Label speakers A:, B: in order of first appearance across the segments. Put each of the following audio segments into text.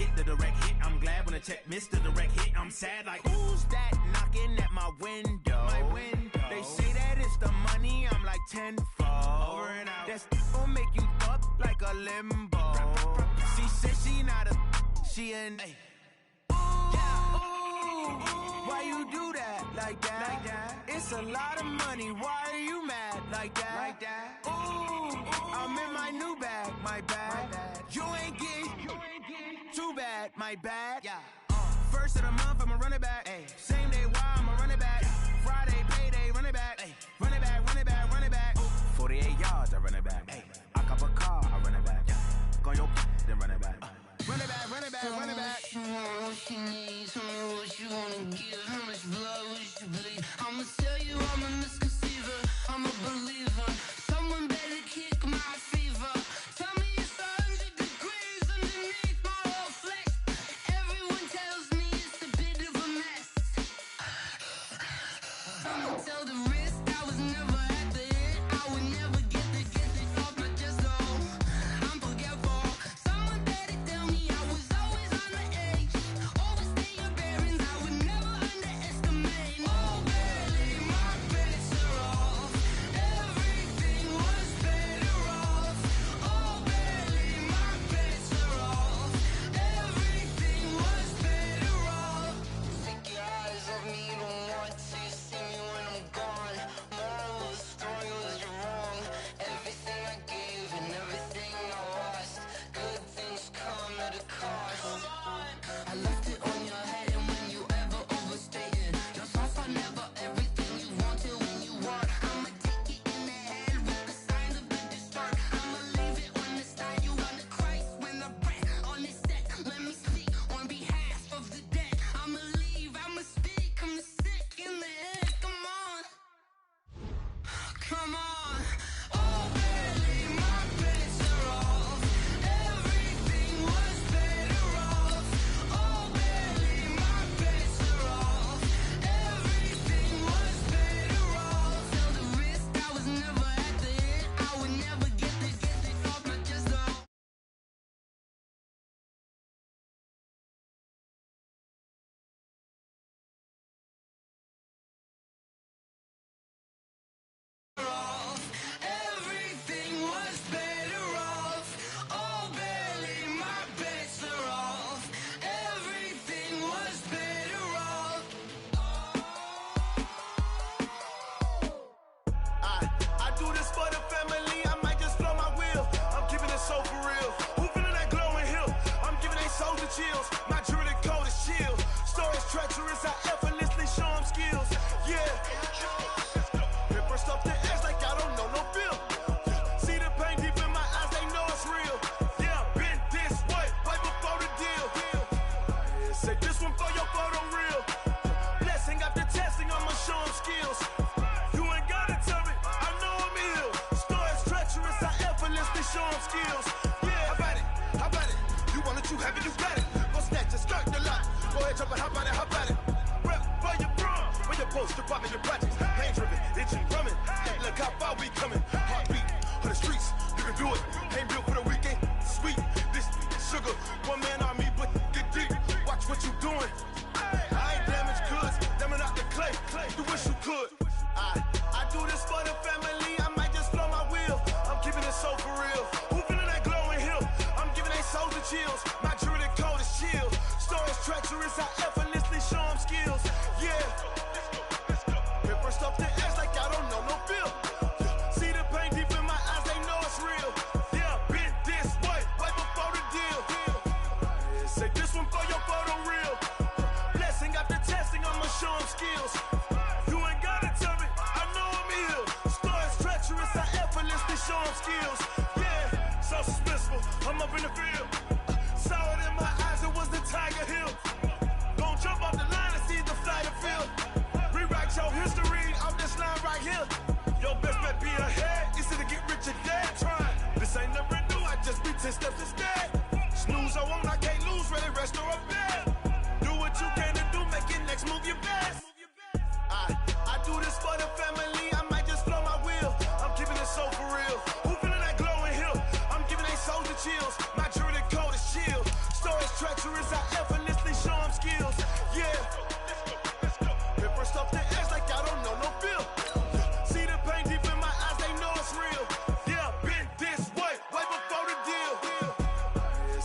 A: get the direct hit. I'm glad when a check missed the direct hit. I'm sad like, who's that knocking at my window? They say that it's the money, I'm like tenfold. Over and out. That's gon' make you up like a limbo. She said she not a, she an A. Why you do that like that? It's a lot of money, why are you mad like that? Ooh, I'm in my new bag, my bad. You ain't getting too bad, my bad. First of the month, I'ma run it back. Same day, why I'ma run it back. Friday, payday, run it back. Run it back, run it back, run it back. 48 yards, I run it back. I cop a car, I run it back. Go on your then run it back. Run it back, run it back, run it back.
B: What you want, what you need, tell me what you wanna give. How much blood would you bleed? I'ma tell you I'm a misconceiver, I'm a believer. Someone better kick my fever. Tell me it's 100 degrees underneath my whole flesh. Everyone tells me it's a bit of a mess. I'ma tell the risk I was never at the end. I would never get the off my chest though. I'm forgetful. Someone better tell me I was always on the edge. Overstay your bearings, I would never underestimate. Oh, barely, my bets are off. Everything was better off. Oh, barely, my bets are off. Everything was better off. Take your eyes off me, you don't want to see me when I'm gone. Moral of the story was you're wrong. Everything I gave and everything I lost. Good things come at a cost. I left it on your head, and when you ever overstay it, your thoughts are never everything you wanted when you want. I'ma take it in the head with the signs of the distort. I'ma leave it on the side. You wanna Christ when the breath on this set. Let me speak on behalf of the dead. I'ma leave, I'ma speak. I'm the sick in the head. Come on, come on. Oh, barely, my bets are off. Everything was better off. Oh, barely, my bets are off. Everything was better off. Tell the risk I was never at the end. I would never get it off my chest though. Everything was better off. Oh, barely, my bets are off. Everything was better off.
C: I do this for the family, I might just blow my wheel. I'm keeping it so for real. Who feeling that glowing hill? I'm giving they souls the chills. My jewelry cold is chill. Stories treacherous, I effortlessly show them skills. Yeah. Paper stuff the edge like I don't know no feel. See the pain deep in my eyes, they know it's real. Yeah, been this way, right before the deal. Say this one for your photo real. Blessing after testing, I'ma show them skills. You ain't gotta tell me, I know I'm ill. Stories treacherous, I effortlessly show them skills. Yeah, how about it? How about it? You want it, you have it, you got it. Go snatch it, skirt the lot. Go ahead, jump it, how about it? How about it? Rep for your bro, when your poster popping your projects. Pain driven, itching, drumming. Look how far we coming. Heartbeat on the streets, you can do it. Ain't built for the weekend. Sweet, this sugar, one man army, but get deep. Watch what you doing. I ain't damaged goods, damn it out the clay. You wish you could. I do this for the family, I might just blow my wheel. I'm keeping it so for real. Who feeling that glowing hill? I'm giving they souls the chills. My jewelry cold is chill. Stories treacherous, I effortlessly show them skills. Yeah. Paper stuff the edge like I don't know no feel. See the pain deep in my eyes, they know it's real. Yeah, been this way, right before the deal. Say this one for your photo real. Blessing after testing, I'ma show them skills. You ain't gotta tell me, I know I'm ill. Stories treacherous, I effortlessly show them skills. Yeah, so suspenseful, I'm up in the field. Saw it in my eyes, it was the Tiger Hill. Go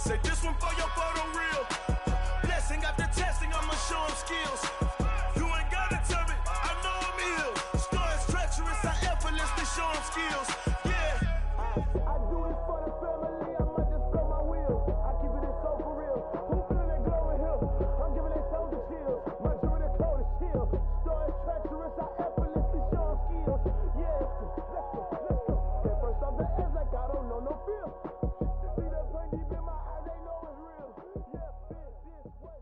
C: Say this one for your photo reel. Blessing after testing, I'ma show him skills. You ain't gotta tell me, I know I'm ill. Score is treacherous, I effortlessly show him skills. Yeah. I do this for the family, I might just blow my wheel. I keep it so for real. Who feeling that glowing hill? I'm giving that soldier chills. My jewelry the cold is chill. Score is treacherous, I effortlessly show him skills. Yeah. Let's go. Get first off the edge like I don't know no feel. See that pain deep in my eyes, they know it's real. Yeah, this way.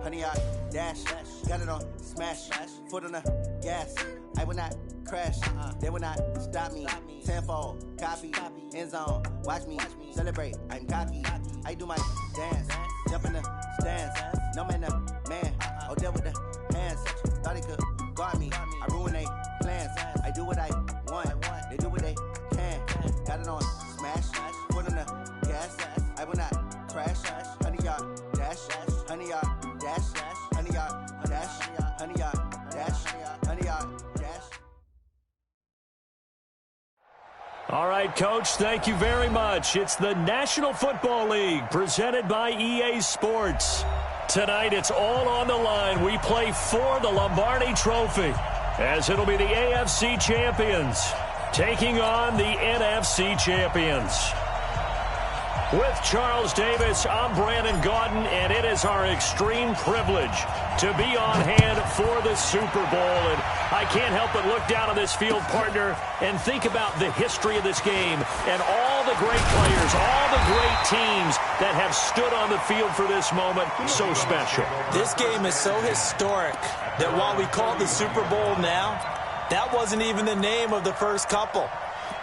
D: Honey, I dash, got it on smash, foot on the gas. I will not crash, they will not stop me. Tenfold, copy, end zone, watch me celebrate. I'm cocky, I do my dance, jump in the stands. No man, man, oh deal with the hands. Thought he could guard me, I ruin they plans. I do what I want, they do what they can. Got it on smash, foot on the gas. I will not crash, honey, y'all dash, honey, y'all dash, honey, y'all dash, honey, y'all dash, honey, y'all dash.
E: All right, Coach, thank you very much. It's the National Football League presented by EA Sports. Tonight, it's all on the line. We play for the Lombardi Trophy, as it'll be the AFC champions taking on the NFC champions. With Charles Davis, I'm Brandon Gaudin, and it is our extreme privilege to be on hand for the Super Bowl. And I can't help but look down on this field, partner, and think about the history of this game and all the great players, all the great teams that have stood on the field for this moment. So special.
F: This game is so historic that while we call it the Super Bowl now, that wasn't even the name of the first couple.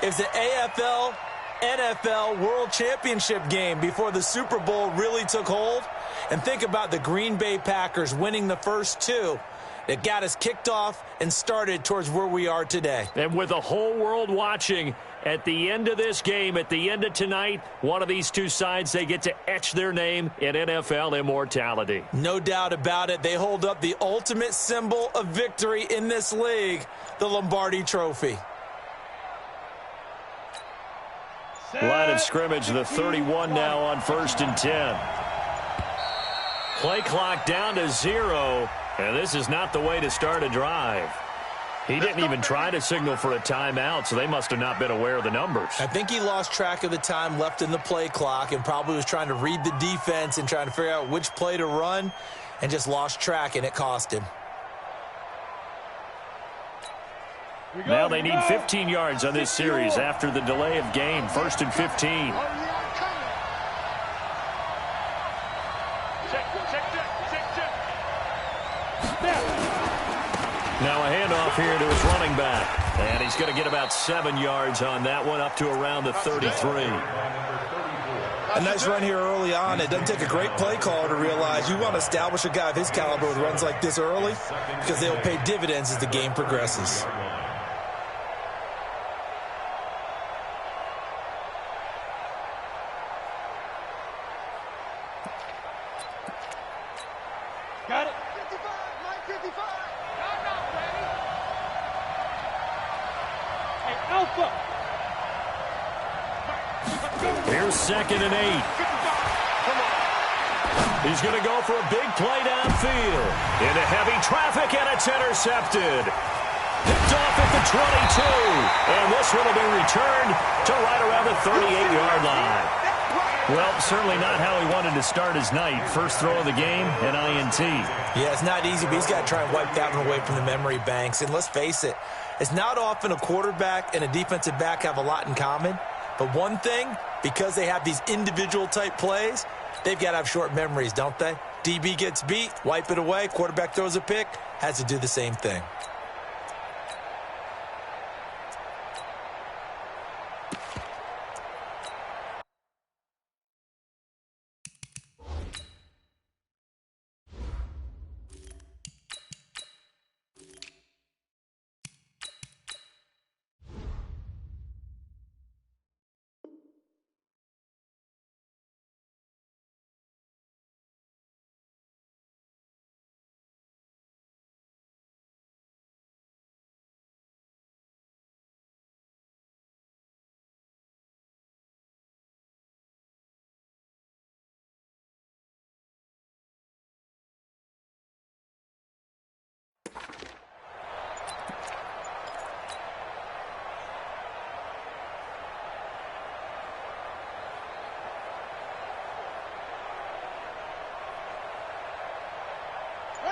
F: It's the AFL NFL World Championship game before the Super Bowl really took hold. And think about the Green Bay Packers winning the first two that got us kicked off and started towards where we are today.
E: And with the whole world watching, at the end of this game, at the end of tonight, one of these two sides, they get to etch their name in NFL immortality.
F: No doubt about it. They hold up the ultimate symbol of victory in this league, the Lombardi Trophy.
E: Line of scrimmage, the 31 now on 1st and 10. Play clock down to 0, and this is not the way to start a drive. He didn't even try to signal for a timeout, so they must have not been aware of the numbers.
F: I think he lost track of the time left in the play clock and probably was trying to read the defense and trying to figure out which play to run and just lost track, and it cost him.
E: Now they need 15 yards on this series after the delay of game. 1st and 15. Now a handoff here to his running back. And he's going to get about 7 yards on that one, up to around the 33.
F: A nice run here early on. It doesn't take a great play caller to realize you want to establish a guy of his caliber with runs like this early because they'll pay dividends as the game progresses.
C: Got it. 55, line 55. Not ready. Hey, Alpha.
E: Here's 2nd and 8. He's going to go for a big play downfield. Into heavy traffic, and it's intercepted. Picked off at the 22. And this one will be returned to right around the 38-yard line. Well, certainly not how he wanted to start his night. First throw of the game, an INT.
F: Yeah, it's not easy, but he's got to try and wipe that one away from the memory banks. And let's face it, it's not often a quarterback and a defensive back have a lot in common. But one thing, because they have these individual type plays, they've got to have short memories, don't they? DB gets beat, wipe it away, quarterback throws a pick, has to do the same thing.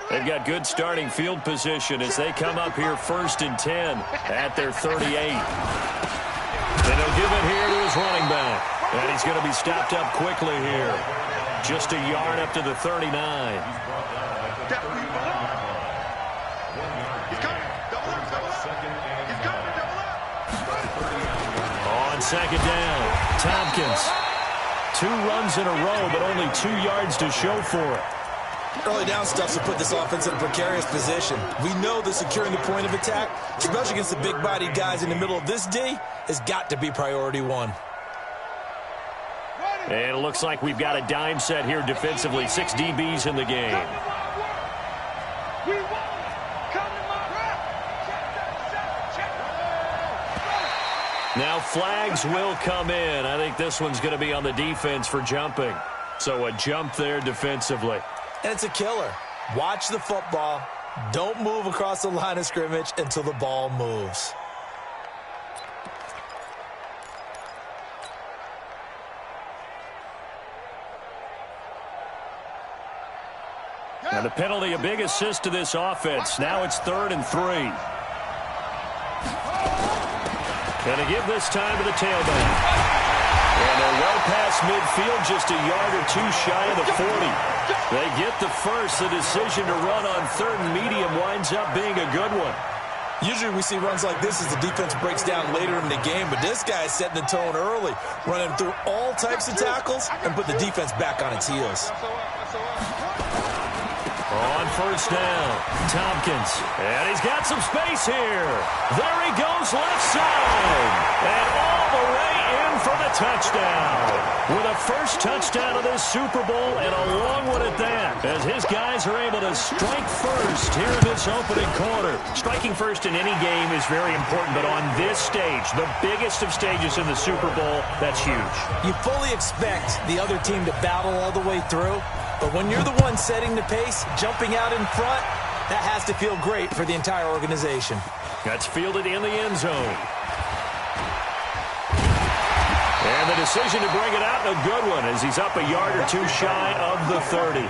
E: They've got good starting field position as they come up here 1st and 10 at their 38. And he'll give it here to his running back. And he's going to be stopped up quickly here. Just a yard up to the 39. On 2nd down, Tompkins. 2 runs in a row, but only 2 yards to show for it.
F: Early down stuff to put this offense in a precarious position. We know that securing the point of attack, especially against the big-bodied guys in the middle of this D, has got to be priority 1.
E: And it looks like we've got a dime set here defensively. 6 DBs in the game. Now flags will come in. I think this one's going to be on the defense for jumping. So a jump there defensively.
F: And it's a killer. Watch the football. Don't move across the line of scrimmage until the ball moves.
E: And the penalty, a big assist to this offense. Now it's 3rd and 3. And they give this time to the tailback. And they're well past midfield, just a yard or 2 shy of the 40. They get the first. The decision to run on 3rd and medium winds up being a good one.
F: Usually we see runs like this as the defense breaks down later in the game, but this guy is setting the tone early, running through all types of tackles and put the defense back on its heels.
E: On 1st down, Tompkins. And he's got some space here. There he goes left side. And all the way in for the touchdown. With a first touchdown of this Super Bowl and a long one at that. As his guys are able to strike first here in this opening quarter. Striking first in any game is very important, but on this stage, the biggest of stages in the Super Bowl, that's huge.
F: You fully expect the other team to battle all the way through. But when you're the one setting the pace, jumping out in front, that has to feel great for the entire organization.
E: That's fielded in the end zone. And the decision to bring it out, a good one, as he's up a yard or 2 shy of the 30.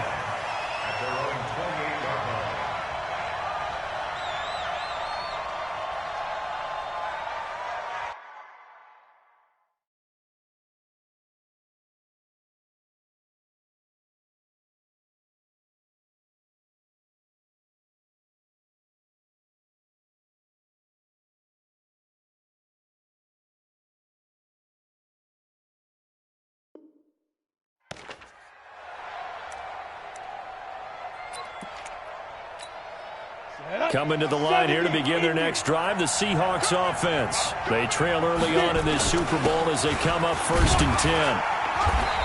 E: Coming to the line here to begin their next drive, the Seahawks offense. They trail early on in this Super Bowl as they come up 1st and 10.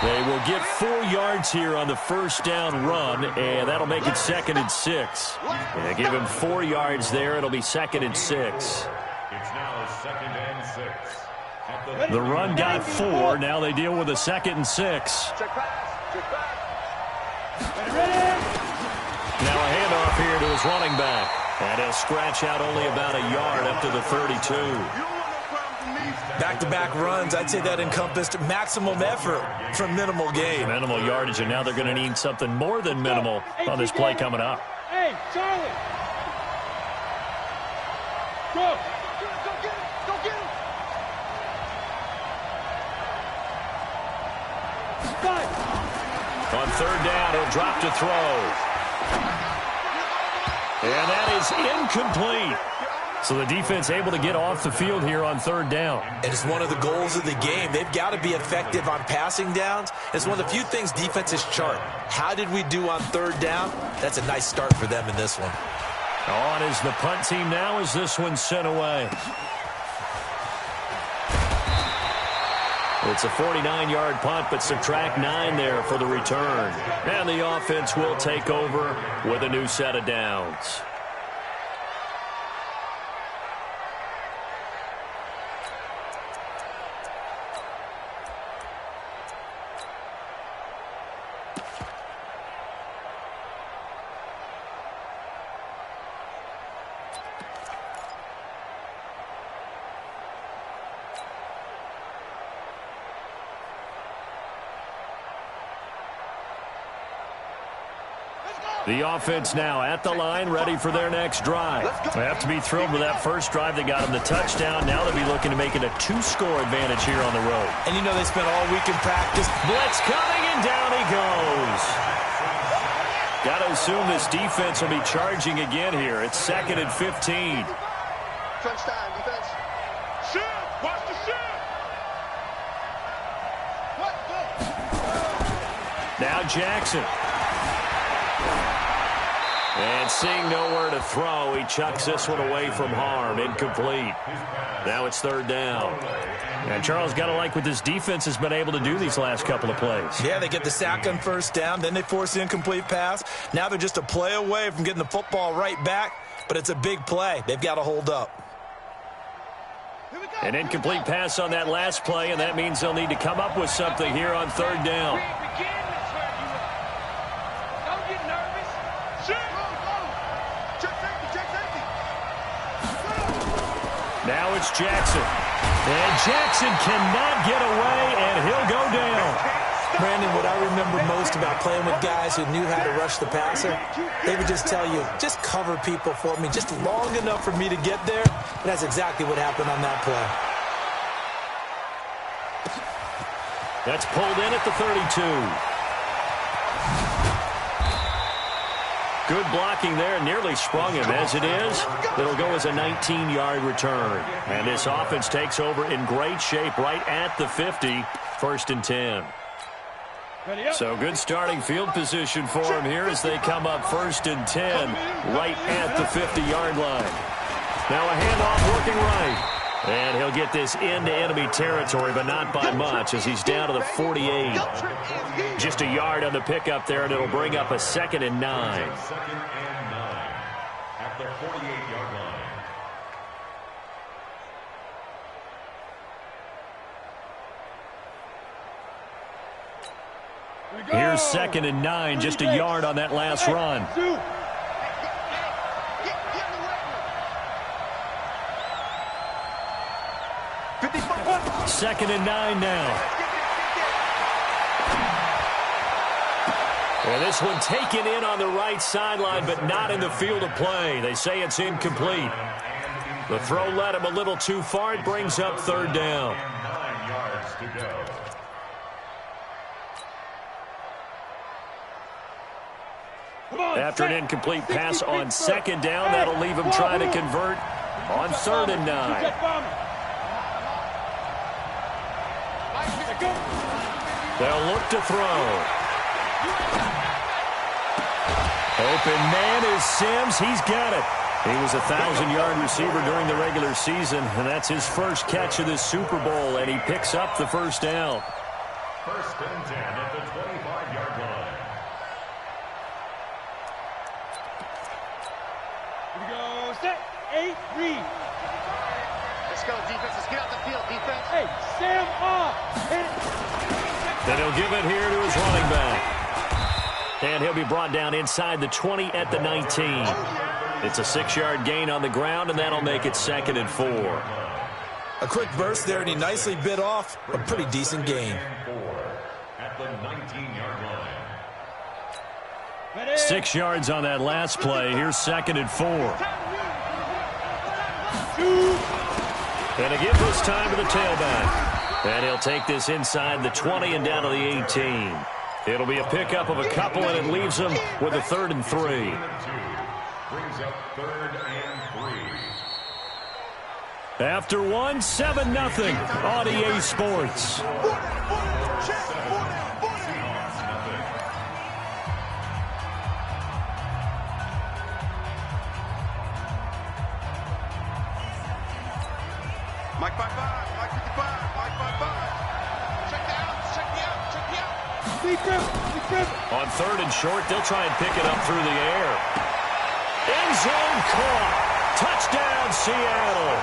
E: They will get 4 yards here on the 1st down run, and that'll make it 2nd and 6. They give him 4 yards there. It'll be 2nd and 6.
G: It's now 2nd and 6.
E: The run got 4. Now they deal with a 2nd and 6. Now a handoff here to his running back. And he'll scratch out only about a yard up to the 32.
F: Back-to-back runs, I'd say that encompassed maximum effort for minimal gain.
E: Minimal yardage, and now they're going to need something more than minimal on this play coming up.
H: Hey, Charlie! Go! Go get him! Go get him!
E: On 3rd down, he'll drop to throw. And that is incomplete. So the defense able to get off the field here on 3rd down.
F: It is one of the goals of the game. They've got to be effective on passing downs. It's one of the few things defenses chart. How did we do on 3rd down? That's a nice start for them in this one.
E: On is the punt team now as this one's sent away. It's a 49-yard punt, but subtract 9 there for the return. And the offense will take over with a new set of downs. The offense now at the line, ready for their next drive. They have to be thrilled with that first drive that got them the touchdown. Now they'll be looking to make it a 2-score advantage here on the road.
F: And you know they spent all week in practice.
E: Blitz coming, and down he goes. Got to assume this defense will be charging again here. It's 2nd and 15.
H: Crunch time, defense. Shoot! Watch the shoot! What? Go!
E: Now Jackson. And seeing nowhere to throw, he chucks this one away from harm. Incomplete. Now it's 3rd down. And Charles, got to like what this defense has been able to do these last couple of plays.
F: Yeah, they get the sack on 1st down, then they force the incomplete pass. Now they're just a play away from getting the football right back, but it's a big play. They've got to hold up.
E: An incomplete pass on that last play, and that means they'll need to come up with something here on 3rd down.
H: Don't get nervous. Shoot! Check safety, check safety.
E: Now it's Jackson. And Jackson cannot get away, and he'll go down.
F: Brandon, what I remember most about playing with guys who knew how to rush the passer, they would just tell you, just cover people for me, just long enough for me to get there. And that's exactly what happened on that play.
E: That's pulled in at the 32. Good blocking there, nearly sprung him. As it is, it'll go as a 19-yard return. And this offense takes over in great shape right at the 50, 1st and 10. So good starting field position for him here as they come up 1st and 10 right at the 50-yard line. Now a handoff working right. And he'll get this into enemy territory, but not by much as he's down to the 48. Just a yard on the pickup there, and it'll bring up a 2nd and 9.
G: 2nd and 9 at the 48-yard line.
E: Here's 2nd and 9, just a yard on that last run. 2nd and 9 now. And this one taken in on the right sideline, but not in the field of play. They say it's incomplete. The throw led him a little too far. It brings up 3rd down.
G: 9 yards to go.
E: After an incomplete pass on 2nd down, that'll leave him trying to convert on 3rd and 9. They'll look to throw. Open man is Sims. He's got it. He was a 1,000-yard receiver during the regular season, and that's his first catch of this Super Bowl, and he picks up the 1st down.
G: 1st and 10 at the 25-yard line.
H: Here we go. Set. 8, read.
I: Let's go, defense. Let's get out the field, defense.
H: Hey, Sam off.
E: Then he'll give it here to his running back. And he'll be brought down inside the 20 at the 19. It's a 6-yard gain on the ground, and that'll make it 2nd and 4.
F: A quick burst there, and he nicely bit off a pretty decent gain.
G: At the 19-yard line.
E: 6 yards on that last play. Here's 2nd and 4. And again this time to the tailback. And he'll take this inside the 20 and down to the 18. It'll be a pickup of a couple, and it leaves him with a 3rd and 3.
G: Brings up 3rd and 3.
E: After one, 7-0 on EA Sports.
H: Mike 5-5, Mike 55, Mike 5-5. Check the out, check the out, check the out. Be careful.
E: On 3rd and short, they'll try and pick it up through the air. End zone caught. Touchdown, Seattle.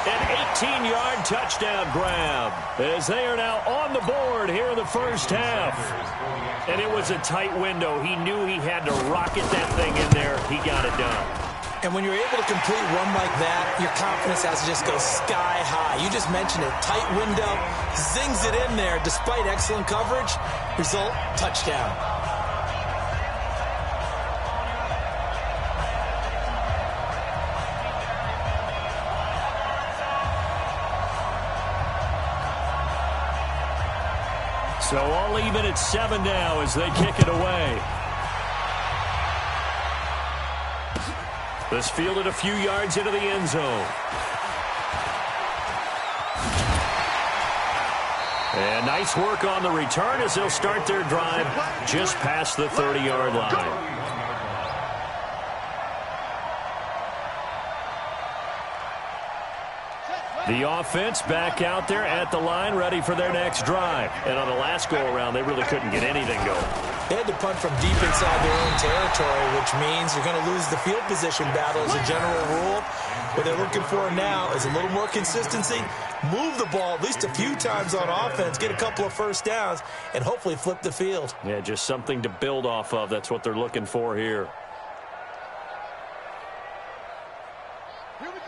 E: An 18-yard touchdown grab as they are now on the board here in the first half. And it was a tight window. He knew he had to rocket that thing in there. He got it done.
F: And when you're able to complete one like that, your confidence has to just go sky high. You just mentioned it. Tight window, zings it in there despite excellent coverage. Result, touchdown.
E: So all even at 7 now as they kick it away. This fielded a few yards into the end zone. And nice work on the return as they'll start their drive just past the 30-yard line. The offense back out there at the line, ready for their next drive. And on the last go-around, they really couldn't get anything going.
F: They had to punt from deep inside their own territory, which means you're going to lose the field position battle as a general rule. What they're looking for now is a little more consistency, move the ball at least a few times on offense, get a couple of first downs, and hopefully flip the field.
E: Yeah, just something to build off of. That's what they're looking for here.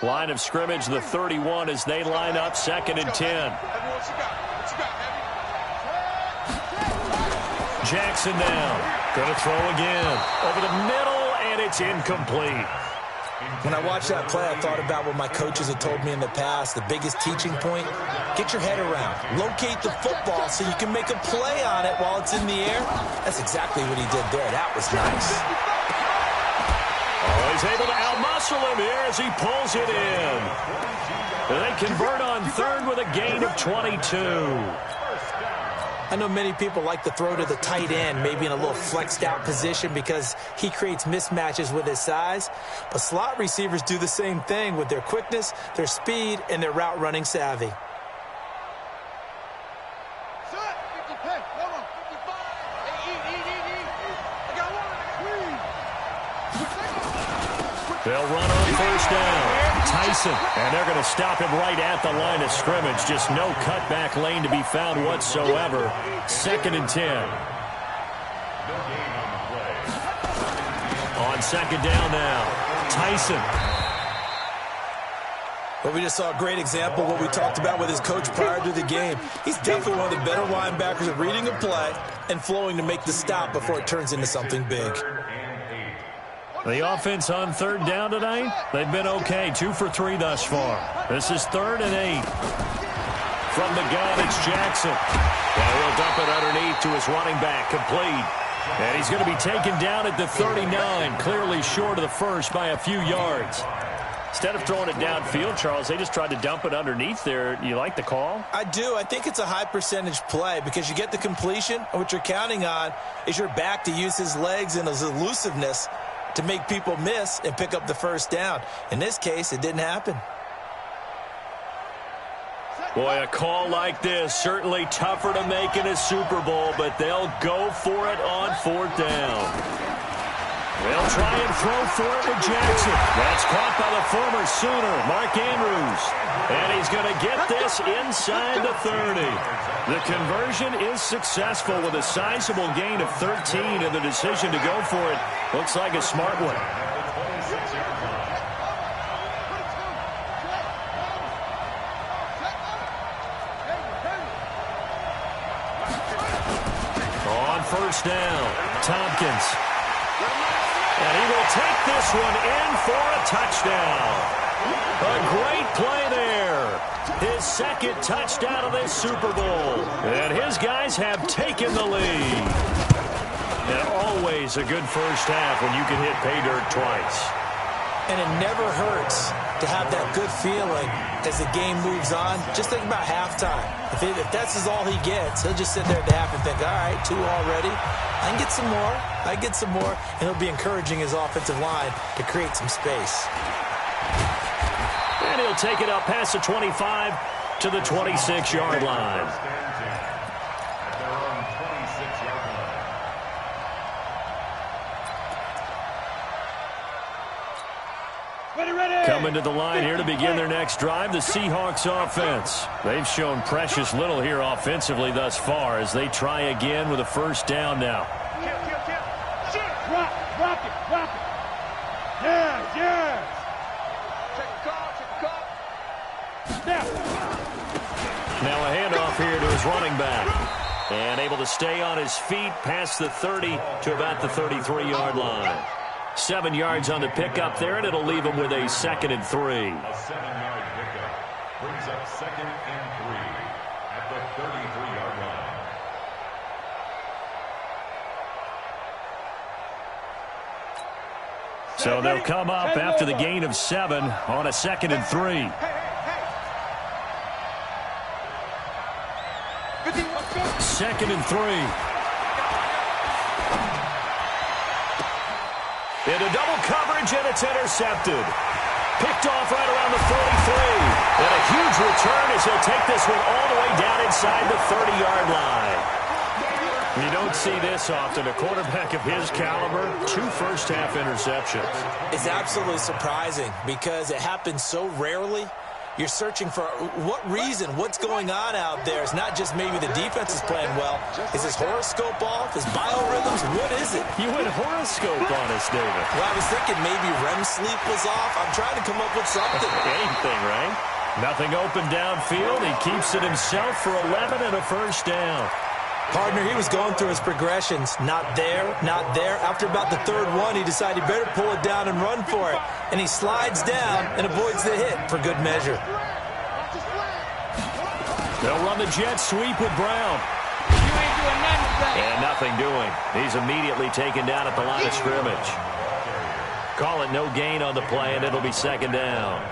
E: Line of scrimmage, the 31, as they line up 2nd and 10. Jackson now. Going to throw again. Over the middle, and it's incomplete.
F: When I watched that play, I thought about what my coaches had told me in the past. The biggest teaching point, get your head around. Locate the football so you can make a play on it while it's in the air. That's exactly what he did there. That was nice.
E: Oh, he's able to outmuscle him here as he pulls it in. And they convert on 3rd with a gain of 22.
F: I know many people like to throw to the tight end, maybe in a little flexed out position because he creates mismatches with his size. But slot receivers do the same thing with their quickness, their speed, and their route running savvy.
E: They'll run on 1st down. Tyson, and they're going to stop him right at the line of scrimmage. Just no cutback lane to be found whatsoever. 2nd and 10. On 2nd down now. Tyson.
F: Well, we just saw a great example of what we talked about with his coach prior to the game. He's definitely one of the better linebackers at reading a play and flowing to make the stop before it turns into something big.
E: The offense on 3rd down tonight, they've been okay. 2 for 3 thus far. This is 3rd and 8. From the gun, it's Jackson. Well, he'll dump it underneath to his running back, complete. And he's going to be taken down at the 39, clearly short of the first by a few yards. Instead of throwing it downfield, Charles, they just tried to dump it underneath there. You like the call?
F: I do. I think it's a high-percentage play because you get the completion, and what you're counting on is your back to use his legs and his elusiveness to make people miss and pick up the 1st down. In this case, it didn't happen.
E: Boy, a call like this, certainly tougher to make in a Super Bowl, but they'll go for it on 4th down. They'll try and throw for it with Jackson. That's caught by the former Sooner, Mark Andrews. And he's going to get this inside the 30. The conversion is successful with a sizable gain of 13, and the decision to go for it looks like a smart one. On 1st down, Tompkins. And he will take this one in for a touchdown. A great play there. His 2nd touchdown of this Super Bowl. And his guys have taken the lead. And always a good first half when you can hit pay dirt twice.
F: And it never hurts to have that good feeling as the game moves on. Just think about halftime. If that's all he gets, he'll just sit there at the half and think, all right, 2 already. I can get some more. I get some more. And he'll be encouraging his offensive line to create some space.
E: And he'll take it up past the 25 to the 26-yard line. Coming to the line here to begin their next drive, the Seahawks offense. They've shown precious little here offensively thus far as they try again with a 1st down now.
H: Rock it. Yes.
E: Now a handoff here to his running back. And able to stay on his feet past the 30 to about the 33-yard line. 7 yards on the pickup there, and it'll leave him with a 2nd and 3.
G: A 7-yard pickup brings up 2nd and 3 at the 33-yard line.
E: So they'll come up after the gain of 7 on a 2nd and 3. Second and 3. Into double coverage, and it's intercepted. Picked off right around the 43. And a huge return as he'll take this one all the way down inside the 30-yard line. You don't see this often. A quarterback of his caliber, 2 first-half interceptions.
F: It's absolutely surprising because it happens so rarely. You're searching for what reason, what's going on out there. It's not just maybe the defense is playing well. Is his horoscope off? His biorhythms? What is it?
E: You went horoscope on us, David.
F: Well, I was thinking maybe REM sleep was off. I'm trying to come up with something.
E: Anything, right? Nothing open downfield. He keeps it himself for 11 and a first down.
F: Partner, he was going through his progressions. Not there, not there. After about the 3rd one, he decided he better pull it down and run for it. And he slides down and avoids the hit for good measure.
E: They'll run the jet sweep with Brown. And nothing doing. He's immediately taken down at the line of scrimmage. Call it no gain on the play, and it'll be 2nd down.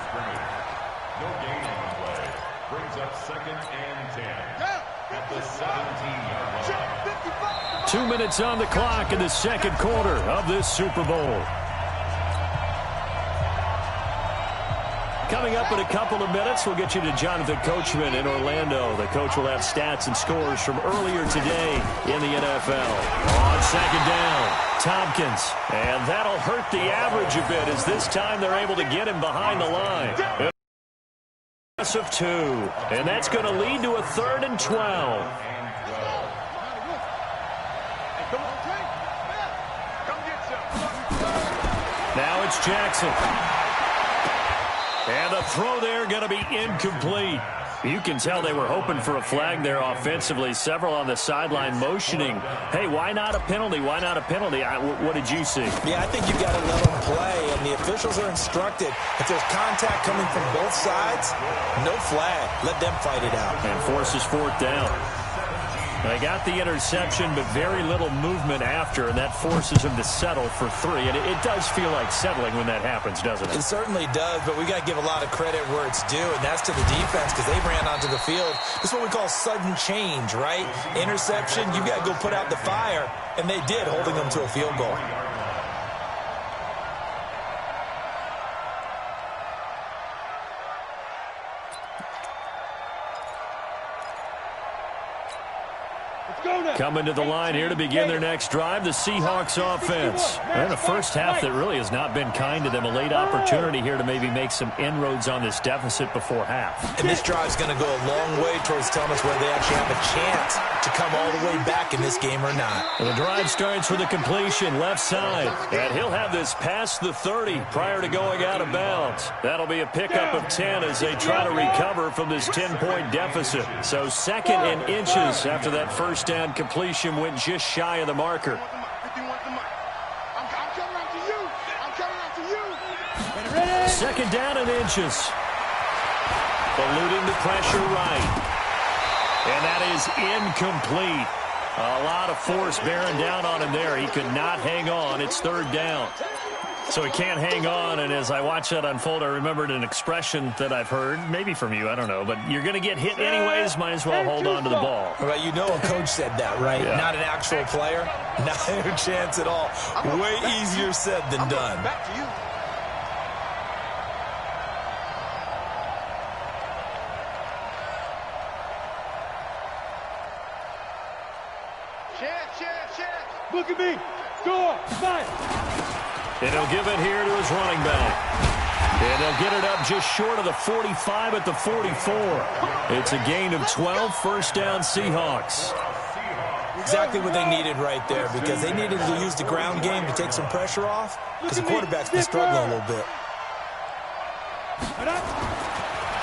G: No gain on the play. Brings up 2nd and 10. At the 17-yard line.
E: 2 minutes on the clock in the 2nd quarter of this Super Bowl. Coming up in a couple of minutes, we'll get you to Jonathan Coachman in Orlando. The coach will have stats and scores from earlier today in the NFL. On 2nd down, Tompkins. And that'll hurt the average a bit as this time they're able to get him behind the line. Of 2, and that's going to lead to a 3rd and 12. Now it's Jackson. And the throw there going to be incomplete. You can tell they were hoping for a flag there offensively. Several on the sideline motioning. Hey, why not a penalty? Why not a penalty? What did you see?
F: Yeah, I think you've got to let them play, and the officials are instructed. If there's contact coming from both sides, no flag. Let them fight it out.
E: And forces 4th down. They got the interception, but very little movement after, and that forces him to settle for 3. And it does feel like settling when that happens, doesn't it?
F: It certainly does, but we got to give a lot of credit where it's due, and that's to the defense because they ran onto the field. This is what we call sudden change, right? Interception, you got to go put out the fire, and they did, holding them to a field goal.
E: Coming to the line here to begin their next drive, the Seahawks offense. And a first half that really has not been kind to them. A late opportunity here to maybe make some inroads on this deficit before half.
F: And this drive's going to go a long way towards telling us whether they actually have a chance to come all the way back in this game or not.
E: And the drive starts with a completion left side. And he'll have this past the 30 prior to going out of bounds. That'll be a pickup of 10 as they try to recover from this 10-point deficit. So 2nd and inches after that first down completion went just shy of the marker. Second down and inches. Eluding the pressure right. And that is incomplete. A lot of force bearing down on him there. He could not hang on. It's 3rd down. So he can't hang on, and as I watch that unfold, I remembered an expression that I've heard, maybe from you, I don't know, but you're going to get hit anyways, might as well hold on to the ball.
F: Well, you know a coach said that, right? Yeah. Not an actual player. Not a chance at all. Way easier said than done.
H: Back to you.
J: Look at me. Score. Fight.
E: And he'll give it here to his running back. And they'll get it up just short of the 45 at the 44. It's a gain of 12, first down Seahawks.
F: Exactly what they needed right there because they needed to use the ground game to take some pressure off because the quarterback's been struggling a little bit.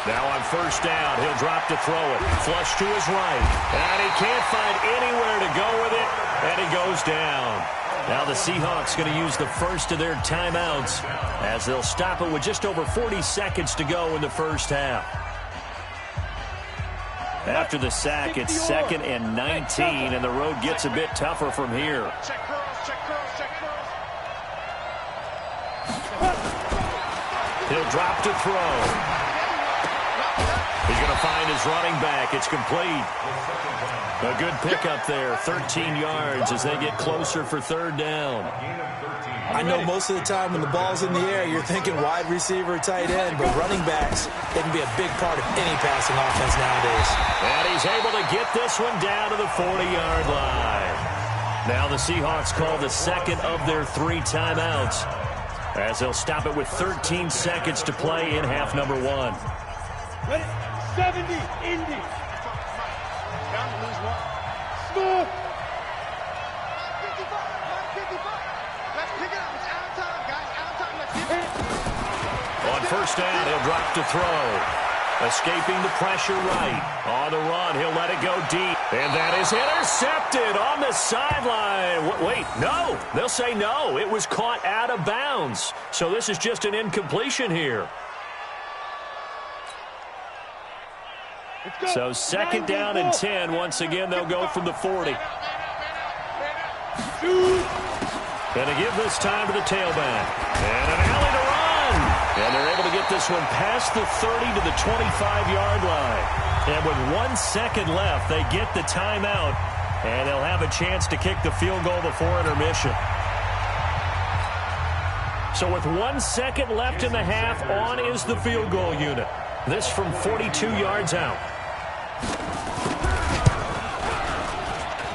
E: Now on first down, he'll drop to throw it. Flush to his right. And he can't find anywhere to go with it. And he goes down. Now the Seahawks going to use the first of their timeouts as they'll stop it with just over 40 seconds to go in the first half. After the sack, it's 2nd and 19, and the road gets a bit tougher from here. He'll drop to throw. He's going to find his running back. It's complete. A good pickup there, 13 yards as they get closer for third down.
F: I know most of the time when the ball's in the air, you're thinking wide receiver, tight end, but running backs, they can be a big part of any passing offense nowadays.
E: And he's able to get this one down to the 40-yard line. Now the Seahawks call the second of their 3 timeouts as they'll stop it with 13 seconds to play in half number 1.
J: Ready? 70, Indy.
H: Down to lose 1.
J: Smooth.
H: 55. Let's pick it up. It's out of time, guys. Out of time. Let's get it.
E: On first down, he'll drop to throw. Escaping the pressure right. On the run, he'll let it go deep. And that is intercepted on the sideline. Wait, no. They'll say no. It was caught out of bounds. So this is just an incompletion here. So second down and 10. Once again, they'll go from the 40. Going to give this time to the tailback. And an alley to run. And they're able to get this one past the 30 to the 25-yard line. And with 1 second left, they get the timeout. And they'll have a chance to kick the field goal before intermission. So with 1 second left in the half, on is the field goal unit. This from 42 yards out.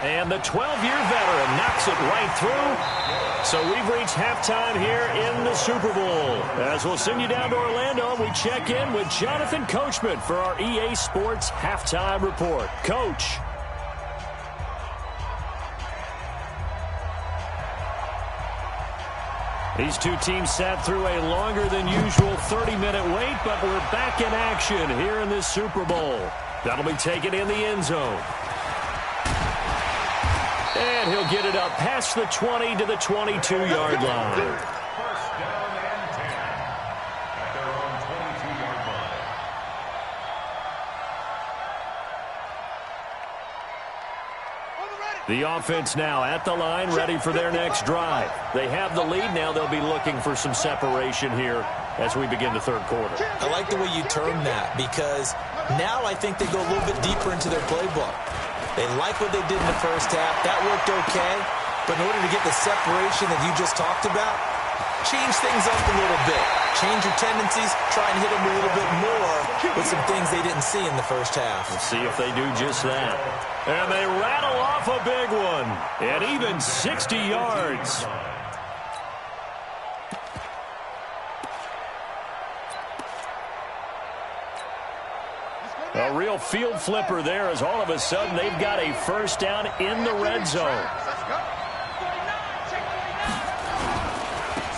E: And the 12-year veteran knocks it right through. So we've reached halftime here in the Super Bowl. As we'll send you down to Orlando, we check in with Jonathan Coachman for our EA Sports Halftime Report. Coach. These two teams sat through a longer than usual 30-minute wait, but we're back in action here in this Super Bowl. That'll be taken in the end zone. And he'll get it up past the 20 to the 22-yard line.
G: First down and 10 at their own 22-yard line.
E: The offense now at the line, ready for their next drive. They have the lead. Now they'll be looking for some separation here as we begin the third quarter.
F: I like the way you term that because now I think they go a little bit deeper into their playbook. They like what they did in the first half. That worked okay. But in order to get the separation that you just talked about, change things up a little bit. Change your tendencies. Try and hit them a little bit more with some things they didn't see in the first half.
E: We'll see if they do just that. And they rattle off a big one. And even 60 yards. A real field flipper there as all of a sudden they've got a first down in the red zone.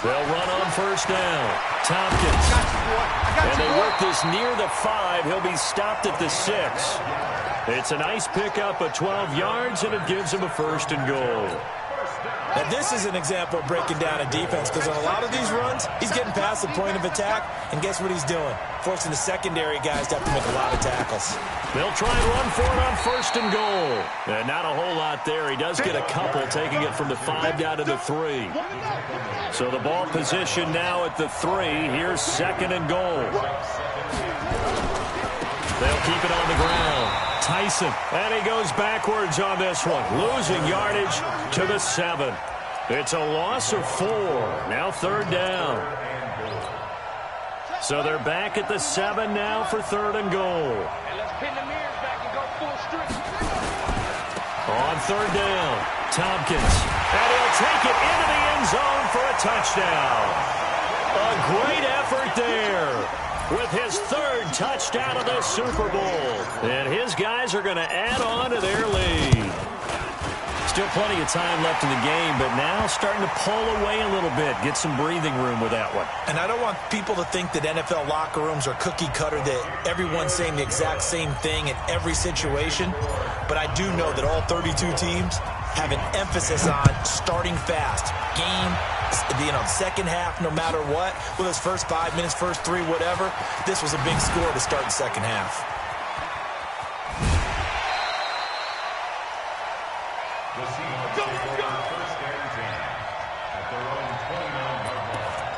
E: They'll run on first down. Tompkins. And they work this near the 5. He'll be stopped at the 6. It's a nice pickup of 12 yards, and it gives him a first and goal.
F: Now, this is an example of breaking down a defense because on a lot of these runs, he's getting past the point of attack, and guess what he's doing? Forcing the secondary guys to have to make a lot of tackles.
E: They'll try and run for it on first and goal. And not a whole lot there. He does get a couple, taking it from the 5 down to the 3. So the ball position now at the 3. Here's second and goal. They'll keep it on the ground. Tyson, and he goes backwards on this one, losing yardage to the 7. It's a loss of 4. Now third down. So they're back at the 7 now for third and goal.
J: And let's pin the mirrors back and go full strength.
E: On third down, Tompkins, and he'll take it into the end zone for a touchdown. A great effort there. With his third touchdown of the Super Bowl. And his guys are going to add on to their lead. Still plenty of time left in the game, but now starting to pull away a little bit. Get some breathing room with that one.
F: And I don't want people to think that NFL locker rooms are cookie cutter, that everyone's saying the exact same thing in every situation. But I do know that all 32 teams have an emphasis on starting fast. Game, second half, no matter what. Whether it's first 5 minutes, first 3, whatever. This was a big score to start the second half.
G: The Seahawks take over first and 10 at their own 29-yard line.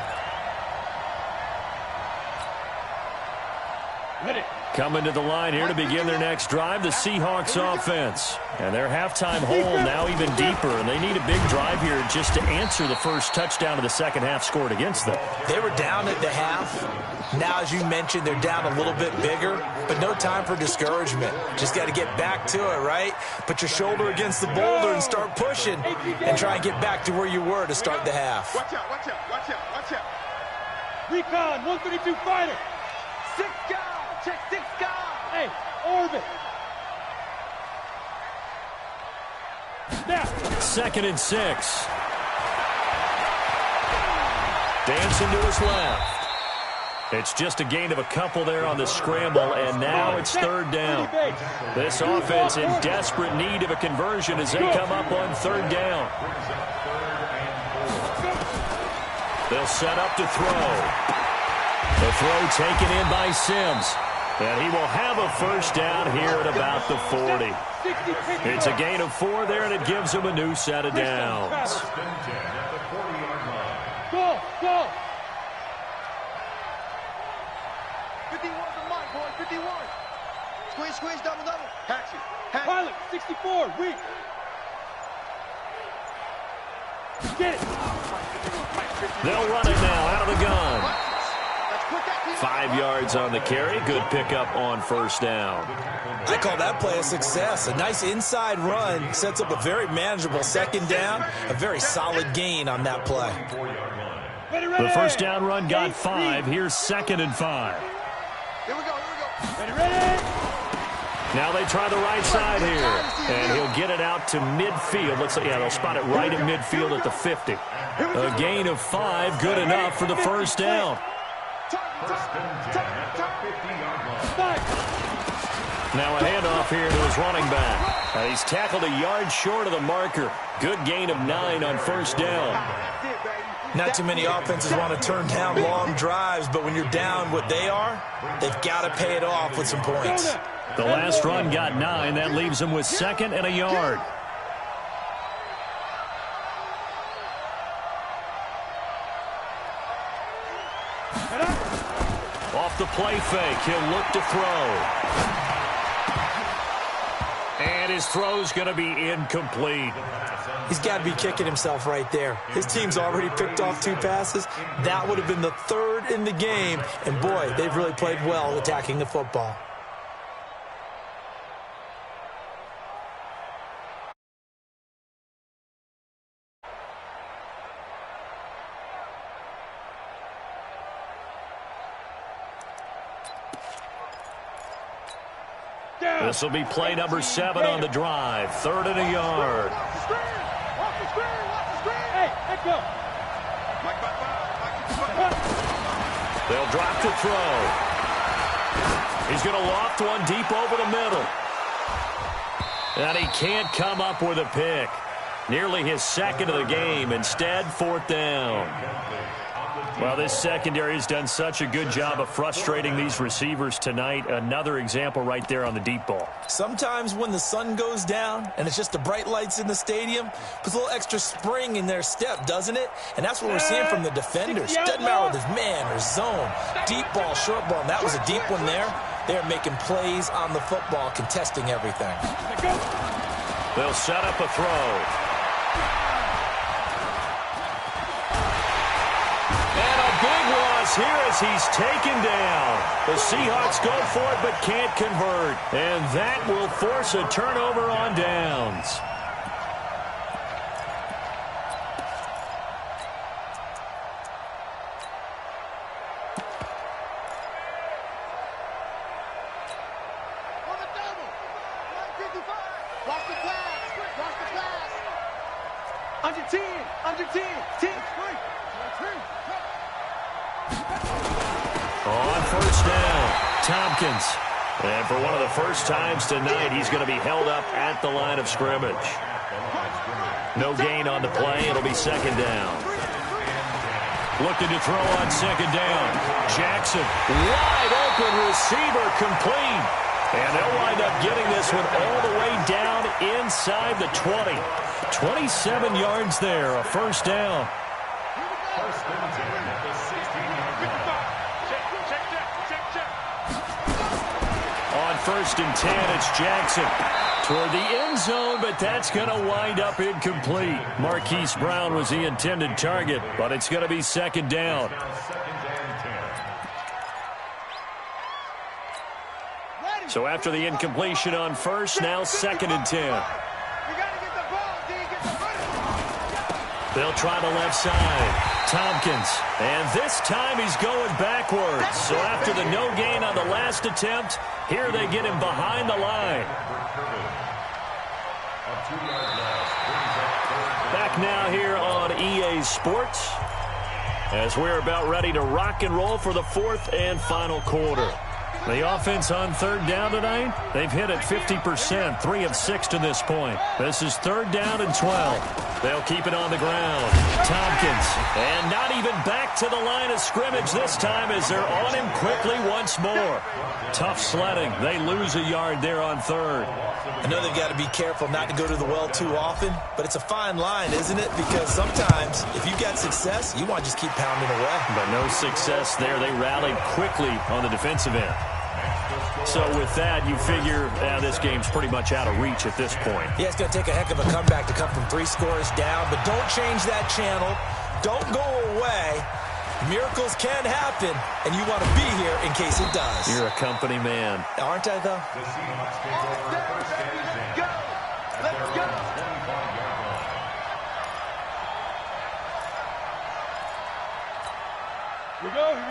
E: Coming to the line here to begin their next drive, the Seahawks offense. And their halftime hole now even deeper, and they need a big drive here just to answer the first touchdown of the second half scored against them.
F: They were down at the half. Now, as you mentioned, they're down a little bit bigger, but no time for discouragement. Just got to get back to it, right? Put your shoulder against the boulder and start pushing and try and get back to where you were to start the half.
H: Watch out, watch out, watch out, watch out.
J: Recon, 132 fighter.
I: 6 guys. Check 6 guys.
J: Hey, orbit. Snap.
E: 2nd and 6. Dancing to his left. It's just a gain of a couple there on the scramble, and now it's 3rd down. This offense in desperate need of a conversion as they come up on 3rd down. They'll set up to throw. The throw taken in by Sims. And he will have a first down here at about the 40. It's a gain of 4 there, and it gives him a new set of downs.
J: Go, go.
I: 51's the mic, boy. 51. Squeeze, squeeze, double, double.
H: Hatchet.
J: Pilot, 64, weak. Get it.
E: They'll run it now out of the gun. 5 yards on the carry. Good pickup on first down.
F: I call that play a success. A nice inside run sets up a very manageable 2nd down. A very solid gain on that play.
E: The first down run got 5. Here's 2nd and 5.
I: Here we go, here we go.
J: Ready.
E: Now they try the right side here. And he'll get it out to midfield. Looks like, yeah, they'll spot it right at midfield at the 50. A gain of 5, good enough for the first down. Now a handoff here to his running back. He's tackled a yard short of the marker. Good gain of 9 on first down.
F: Not too many offenses want to turn down long drives, but when you're down what they are, they've got to pay it off with some points.
E: The last run got 9. That leaves him with 2nd and a yard. Off the play fake, he'll look to throw. And his throw's going to be incomplete.
F: He's got to be kicking himself right there. His team's already picked off 2 passes. That would have been the 3rd in the game. And, boy, they've really played well attacking the football.
E: This will be play number 7 on the drive. 3rd and a yard.
J: Hey, let go.
E: They'll drop to throw. He's going to loft one deep over the middle. And he can't come up with a pick. Nearly his 2nd of the game. Instead, 4th down. Well, this secondary has done such a good job of frustrating these receivers tonight. Another example right there on the deep ball.
F: Sometimes when the sun goes down and it's just the bright lights in the stadium, puts a little extra spring in their step, doesn't it? And that's what we're seeing from the defenders. Doesn't matter whether it's man or zone, deep ball, short ball. And that was a deep one there. They're making plays on the football, contesting everything.
E: They'll set up a throw. Here as he's taken down. The Seahawks go for it but can't convert. And that will force a turnover on downs.
I: On the double. 155. Watch the pass. Watch the pass. Under 10. Under 10. 10.
E: On first down, Tompkins. And for one of the first times tonight, he's going to be held up at the line of scrimmage. No gain on the play. It'll be 2nd down. Looking to throw on 2nd down. Jackson, wide open receiver, complete. And they'll wind up getting this one all the way down inside the 20. 27 yards there, a first down. 1st and 10. It's Jackson toward the end zone, but that's going to wind up incomplete. Marquise Brown was the intended target, but it's going to be 2nd down. So after the incompletion on 1st, now 2nd and 10. They'll try the left side. Tompkins. And this time he's going backwards. So after the no gain on the last attempt, here they get him behind the line. Back now here on EA Sports as we're about ready to rock and roll for the 4th and final quarter. The offense on 3rd down tonight, they've hit it 50%, 3 of 6 to this point. This is 3rd down and 12. They'll keep it on the ground. Tompkins, and not even back to the line of scrimmage this time as they're on him quickly once more. Tough sledding. They lose a yard there on 3rd.
F: I know they've got to be careful not to go to the well too often, but it's a fine line, isn't it? Because sometimes, if you've got success, you want to just keep pounding away.
E: But no success there. They rallied quickly on the defensive end. So with that, you figure this game's pretty much out of reach at this point.
F: Yeah, it's going to take a heck of a comeback to come from 3 scores down, but don't change that channel. Don't go away. Miracles can happen, and you want to be here in case it does.
E: You're a company man.
F: Aren't I, though?
I: The Seahawks take over 1st and 10. Go! Let's go!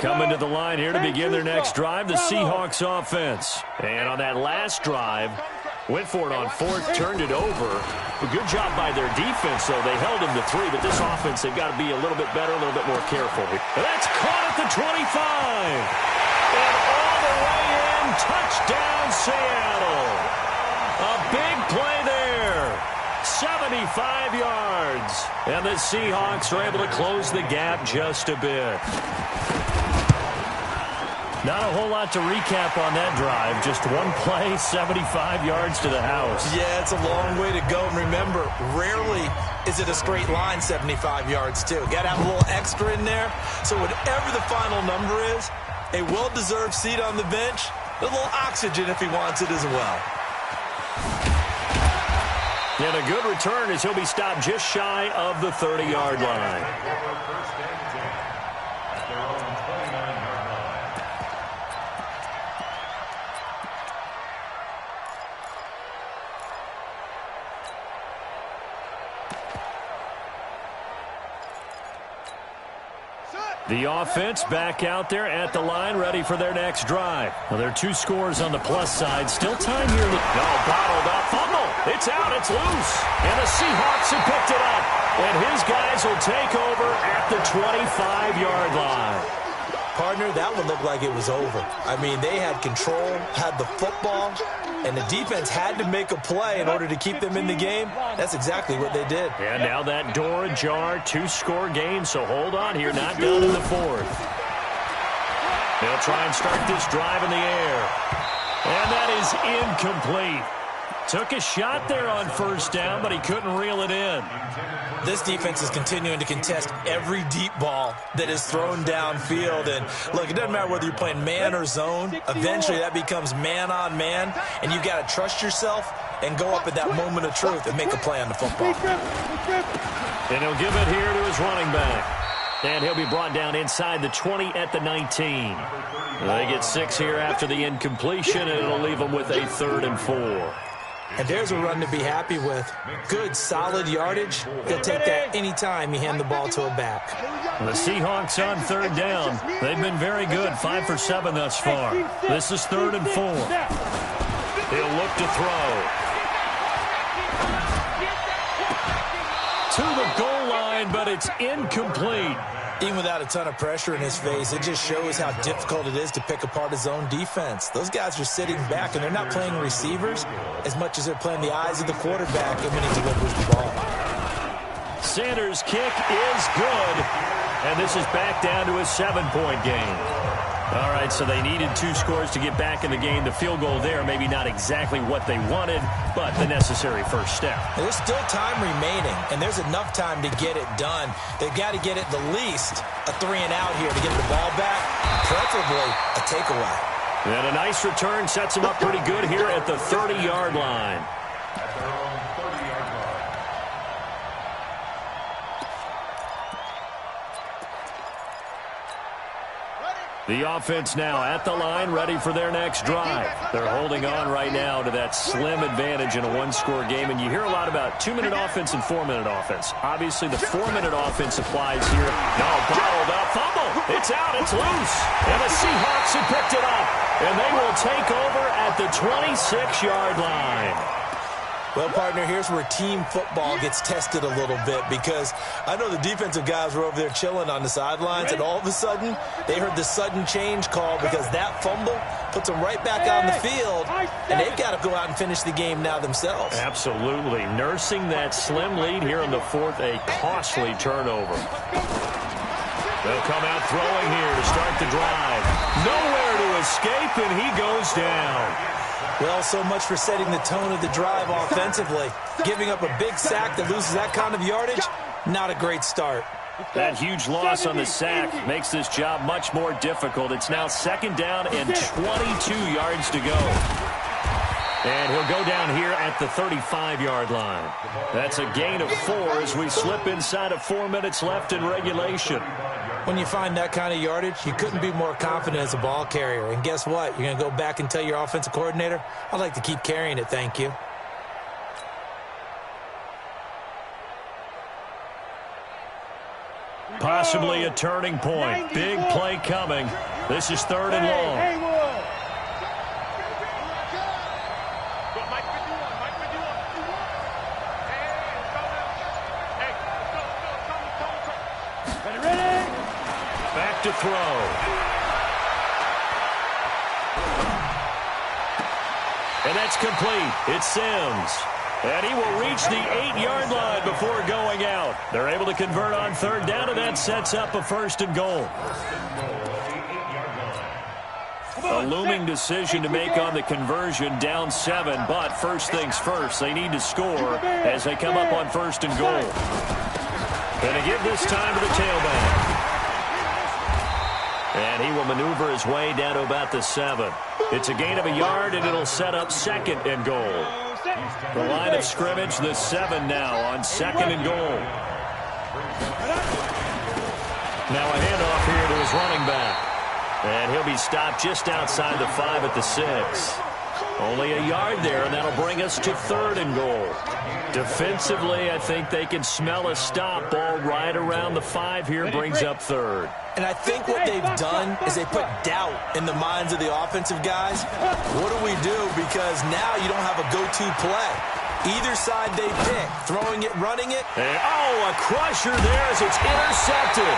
E: Coming to the line here to begin their next drive, the Seahawks offense. And on that last drive, went for it on 4th, turned it over. A good job by their defense, though. They held him to 3, but this offense, they've got to be a little bit better, a little bit more careful. And that's caught at the 25. And all the way in, touchdown Seattle. A big play there. 75 yards. And the Seahawks are able to close the gap just a bit. Not a whole lot to recap on that drive. Just one play, 75 yards to the house.
F: Yeah, it's a long way to go. And remember, rarely is it a straight line 75 yards, too. Got to have a little extra in there. So whatever the final number is, a well-deserved seat on the bench, a little oxygen if he wants it as well.
E: And a good return as he'll be stopped just shy of the 30-yard line. The offense back out there at the line, ready for their next drive. Well, there are 2 scores on the plus side. Still time here. No, bottled up. Fumble. It's out. It's loose. And the Seahawks have picked it up. And his guys will take over at the 25-yard line.
F: Partner, that one looked like it was over. I mean, they had control, had the football, and the defense had to make a play in order to keep them in the game. That's exactly what they did.
E: And now that door ajar, 2-score game, so hold on here, not done in the 4th. They'll try and start this drive in the air. And that is incomplete. Took a shot there on 1st down, but he couldn't reel it in.
F: This defense is continuing to contest every deep ball that is thrown downfield. And, look, it doesn't matter whether you're playing man or zone. Eventually, that becomes man-on-man, and you've got to trust yourself and go up at that moment of truth and make a play on the football.
E: And he'll give it here to his running back. And he'll be brought down inside the 20 at the 19. They get 6 here after the incompletion, and it'll leave them with a 3rd and 4.
F: And there's a run to be happy with. Good, solid yardage. He'll take that any time you hand the ball to a back.
E: The Seahawks on 3rd down. They've been very good, 5 for 7 thus far. This is 3rd and 4. He'll look to throw. To the goal line, but it's incomplete.
F: Even without a ton of pressure in his face, it just shows how difficult it is to pick apart his own defense. Those guys are sitting back, and they're not playing receivers as much as they're playing the eyes of the quarterback when he delivers the ball.
E: Sanders' kick is good, and this is back down to a 7-point game. All right, so they needed 2 scores to get back in the game. The field goal there, maybe not exactly what they wanted, but the necessary first step.
F: There's still time remaining, and there's enough time to get it done. They've got to get at the least a 3-and-out here to get the ball back, preferably a takeaway.
E: And a nice return sets him up pretty good here at the 30-yard line.
G: At their own 30-yard line.
E: The offense now at the line, ready for their next drive. They're holding on right now to that slim advantage in a one-score game, and you hear a lot about 2-minute offense and 4-minute offense. Obviously, the 4-minute offense applies here. No, bottled up, fumble. It's out, it's loose. And the Seahawks have picked it up, and they will take over at the 26-yard line.
F: Well, partner, here's where team football gets tested a little bit, because I know the defensive guys were over there chilling on the sidelines, and all of a sudden, they heard the sudden change call because that fumble puts them right back on the field, and they've got to go out and finish the game now themselves.
E: Absolutely. Nursing that slim lead here in the fourth, a costly turnover. They'll come out throwing here to start the drive. Nowhere to escape, and he goes down.
F: Well, so much for setting the tone of the drive offensively. Giving up a big sack that loses that kind of yardage, not a great start.
E: That huge loss on the sack makes this job much more difficult. It's now 2nd down and 22 yards to go. And he'll go down here at the 35-yard line. That's a gain of 4 as we slip inside of 4 minutes left in regulation.
F: When you find that kind of yardage, you couldn't be more confident as a ball carrier. And guess what? You're going to go back and tell your offensive coordinator, I'd like to keep carrying it, thank you.
E: Possibly a turning point. Big play coming. This is 3rd and long. Back to throw. And that's complete. It's Sims. And he will reach the 8-yard line before going out. They're able to convert on 3rd down, and that sets up a 1st and goal. A looming decision to make on the conversion, down 7, but first things first, they need to score as they come up on 1st and goal. And to give this time to the tailback. And he will maneuver his way down to about the 7. It's a gain of a yard, and it'll set up 2nd and goal. The line of scrimmage, the 7 now on 2nd and goal. Now a handoff here to his running back. And he'll be stopped just outside the 5 at the 6. Only a yard there, and that'll bring us to 3rd and goal. Defensively, I think they can smell a stop. Ball right around the 5 here, brings up 3rd.
F: And I think what they've done is they put doubt in the minds of the offensive guys. What do we do? Because now you don't have a go-to play. Either side they pick, throwing it, running it.
E: And, a crusher there as it's intercepted.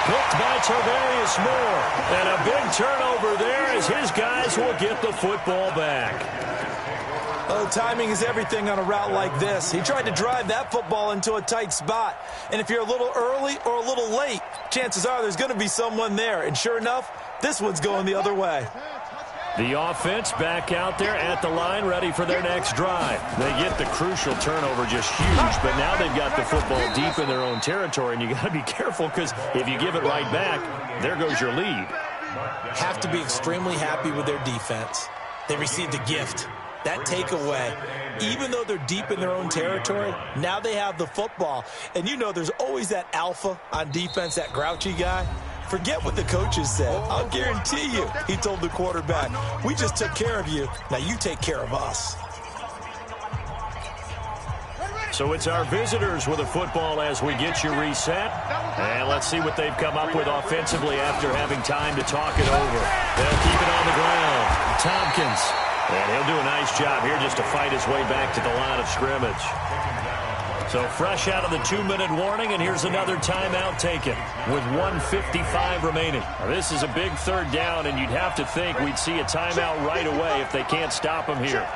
E: Picked by Tavarius Moore. And a big turnover there as his guys will get the football back.
F: Oh, timing is everything on a route like this. He tried to drive that football into a tight spot. And if you're a little early or a little late, chances are there's going to be someone there. And sure enough, this one's going the other way.
E: The offense back out there at the line, ready for their next drive. They get the crucial turnover, just huge, but now they've got the football deep in their own territory, and you got to be careful because if you give it right back, there goes your lead.
F: Have to be extremely happy with their defense. They received a gift. That takeaway, even though they're deep in their own territory, now they have the football. And you know there's always that alpha on defense, that grouchy guy. Forget what the coaches said. I'll guarantee you, he told the quarterback, we just took care of you. Now you take care of us.
E: So it's our visitors with a football as we get you reset. And let's see what they've come up with offensively after having time to talk it over. They'll keep it on the ground. Tompkins. And he'll do a nice job here just to fight his way back to the line of scrimmage. So fresh out of the 2-minute warning, and here's another timeout taken with 1:55 remaining. Now, this is a big 3rd down, and you'd have to think we'd see a timeout right away if they can't stop him here.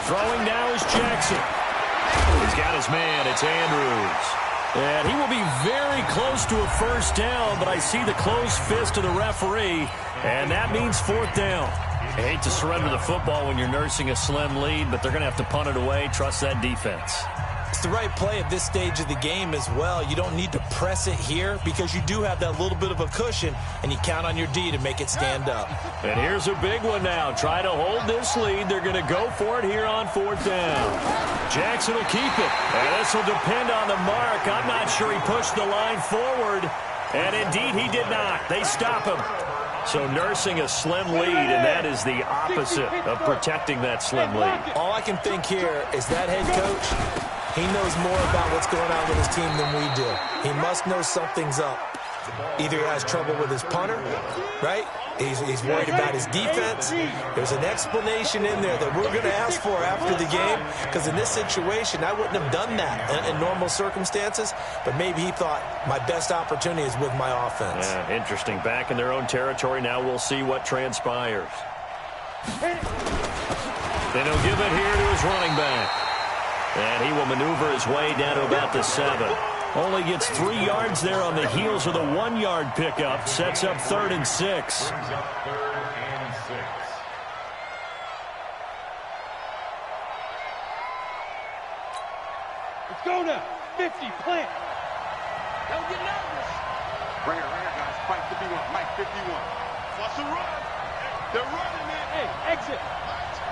E: Throwing now is Jackson. He's got his man. It's Andrews. And he will be very close to a 1st down, but I see the closed fist of the referee, and that means 4th down. I hate to surrender the football when you're nursing a slim lead, but they're going to have to punt it away. Trust that defense.
F: It's the right play at this stage of the game as well. You don't need to press it here because you do have that little bit of a cushion, and you count on your D to make it stand up.
E: And here's a big one now. Try to hold this lead. They're going to go for it here on 4th down. Jackson will keep it. And this will depend on the mark. I'm not sure he pushed the line forward. And indeed, he did not. They stop him. So nursing a slim lead, and that is the opposite of protecting that slim lead.
F: All I can think here is that head coach, he knows more about what's going on with his team than we do. He must know something's up. Either he has trouble with his punter, right? He's worried about his defense. There's an explanation in there that we're going to ask for after the game, because in this situation, I wouldn't have done that in normal circumstances, but maybe he thought my best opportunity is with my offense.
E: Yeah, interesting. Back in their own territory. Now we'll see what transpires. Then he'll give it here to his running back. And he will maneuver his way down to about the 7. Only gets 3 yards there on the heels of the 1-yard pickup. Sets up 3rd and 6.
G: Brings up 3rd and 6.
J: Let's go now. 50, plant.
I: Don't get nervous. Right here, guys. Mike 51. Mike 51. What's the run? They're running it.
J: Hey, exit.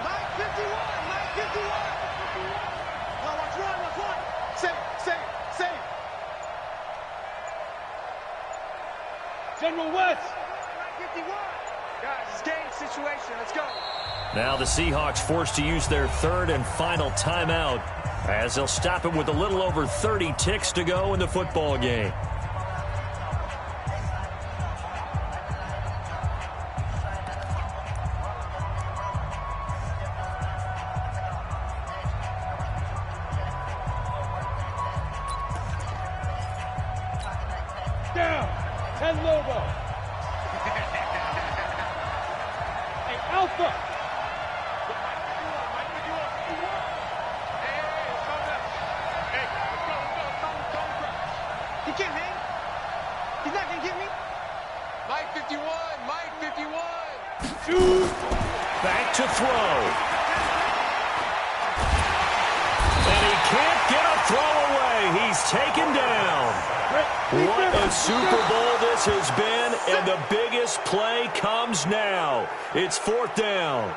I: Mike 51. Mike 51. Now watch run. Watch run. Save.
J: General West.
I: Mike 51. Guys, it's game situation. Let's go.
E: Now the Seahawks forced to use their 3rd and final timeout as they'll stop it with a little over 30 ticks to go in the football game.
J: Down. Ted Lobo. Hey, Alpha.
I: He can't hang. He's not going to get me. Mike 51. Mike 51.
E: Back to throw. And he can't get a throw away. He's taken down. What a Super Bowl this has been, and the biggest play comes now. It's 4th down.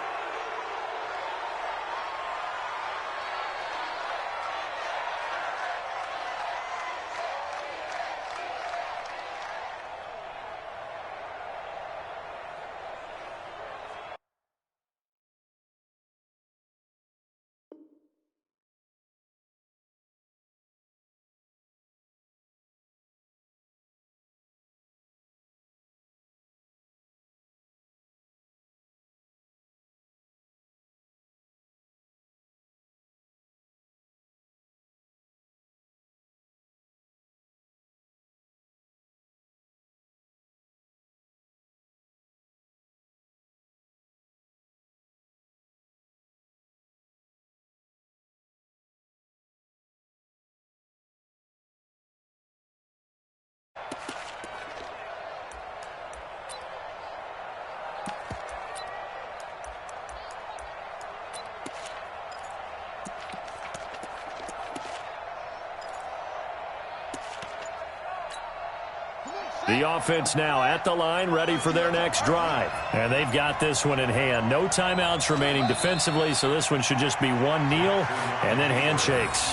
E: The offense now at the line, ready for their next drive. And they've got this one in hand. No timeouts remaining defensively, so this one should just be one kneel and then handshakes.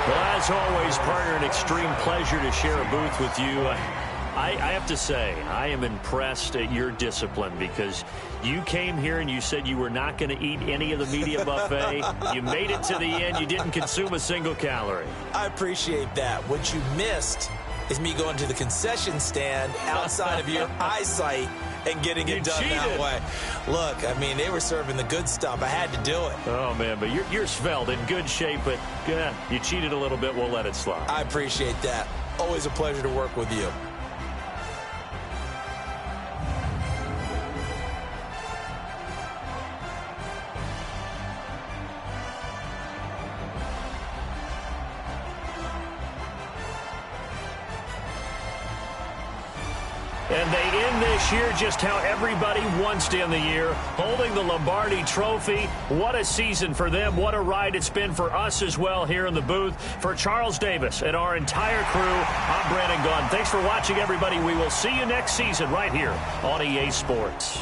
E: Well, as always, partner, an extreme pleasure to share a booth with you. I have to say, I am impressed at your discipline because you came here and you said you were not going to eat any of the media buffet. You made it to the end. You didn't consume a single calorie.
F: I appreciate that. What you missed is me going to the concession stand outside of your eyesight and getting it done that way. Look, I mean, they were serving the good stuff. I had to do it.
E: Oh, man, but you're svelte, in good shape, but you cheated a little bit. We'll let it slide.
F: I appreciate that. Always a pleasure to work with you.
E: And they end this year just how everybody wants to end the year, holding the Lombardi Trophy. What a season for them. What a ride it's been for us as well here in the booth. For Charles Davis and our entire crew, I'm Brandon Gunn. Thanks for watching, everybody. We will see you next season right here on EA Sports.